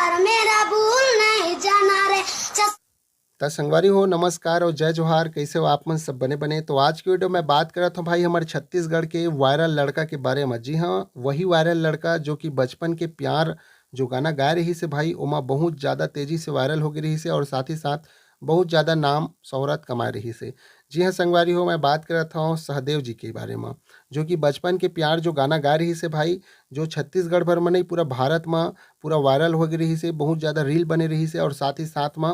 प्यार मेरा भूल नहीं जाना रे। त संगवारी हो नमस्कार और जय जोहार। कैसे हो आप मन सब बने बने। तो आज की वीडियो में बात कर रहा था भाई हमारे छत्तीसगढ़ के वायरल लड़का के बारे में। जी हाँ, वही वायरल लड़का जो कि बचपन के प्यार जो गाना गा रही से भाई ओमा बहुत ज़्यादा तेज़ी से वायरल हो गई रही से और साथ ही साथ बहुत ज़्यादा नाम शोहरत कमा रही से। जी हाँ संगवारी हो, मैं बात कर रहा था सहदेव जी के बारे में, जो कि बचपन के प्यार जो गाना गा रही से भाई, जो छत्तीसगढ़ भर में नहीं पूरा भारत में पूरा वायरल हो गई रही से, बहुत ज़्यादा रील बने रही से और साथ ही साथ में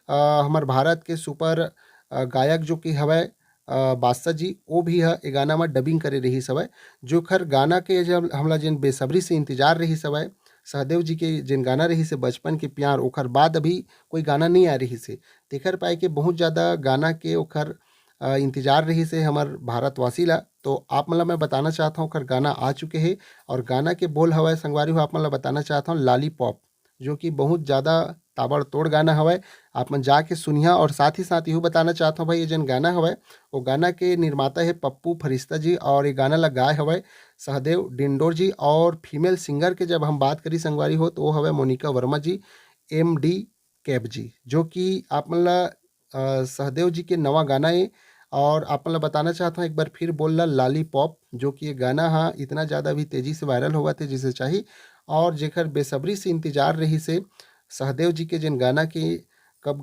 हमार भारत के सुपर गायक जो कि हवै बादशाह जी, वो भी ह ए गाना में डबिंग करे रही हवय। जो खर गाना के जब हमला जेन बेसब्री से इंतजार रही हवय, सहदेव जी के जेन गाना रही से बचपन के प्यार, ओखर बाद अभी कोई गाना नहीं आ रही से। तेखर पाए के बहुत ज़्यादा गाना के ओखर इंतजार रही से हमर भारतवासी ला। तो आप मन ला मैं बताना चाहता हूँ ओखर गाना आ चुके हे और गाना के बोल हवय संगवारी हो, आप मन ला बताना चाहता हूँ लॉलीपॉप, जो कि बहुत ज़्यादा ताबड़तोड़ गाना हवय। आप मन जाके सुनिहा और साथ ही साथ इहो बताना चाहता हूँ भाई, ये जन गाना हवय वो गाना के निर्माता है पप्पू फरिश्ता जी और ये गाना ला गाए हवय सहदेव डिंडोर जी। और फीमेल सिंगर के जब हम बात करी संगवारी हो तो वो हवय मोनिका वर्मा जी, MD कैब जी, जो कि आप मन ला सहदेव जी के नवा गाना है। और आप मन ला बताना चाहता हूँ एक बार फिर बोल ला लॉलीपॉप, जो कि ये गाना हाँ इतना ज़्यादा अभी तेज़ी से वायरल होगा थे जिसे चाहिए और जेकर बेसब्री से इंतजार रही से सहदेव जी के जिन गाना की कब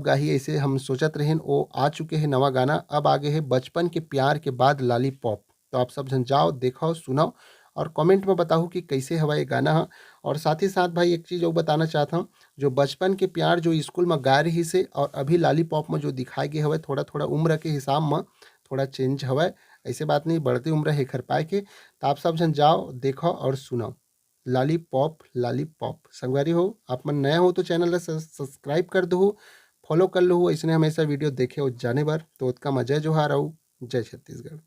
गाही ऐसे हम सोचत रहें, वो आ चुके हैं नवा गाना। अब आगे है बचपन के प्यार के बाद लॉलीपॉप। तो आप सब जन जाओ देखो सुनाओ और कमेंट में बताओ कि कैसे हवा ये गाना है। और साथ ही साथ भाई एक चीज़ और बताना चाहता हूँ, जो बचपन के प्यार जो स्कूल में गा रही से और अभी लॉलीपॉप में जो दिखाए गए हवे, थोड़ा थोड़ा उम्र के हिसाब में थोड़ा चेंज हवय। ऐसे बात नहीं, बढ़ती उम्र है खर पाए के। तो आप सब जन जाओ देखो और सुनो लॉलीपॉप लॉलीपॉप। संगवारी हो, आप मन नया हो तो चैनल ला सब्सक्राइब कर दो, फॉलो कर लो, ऐसे हमेशा वीडियो देखे और जाने बर। तो उसका मजा जोहार आऊ। जय छत्तीसगढ़।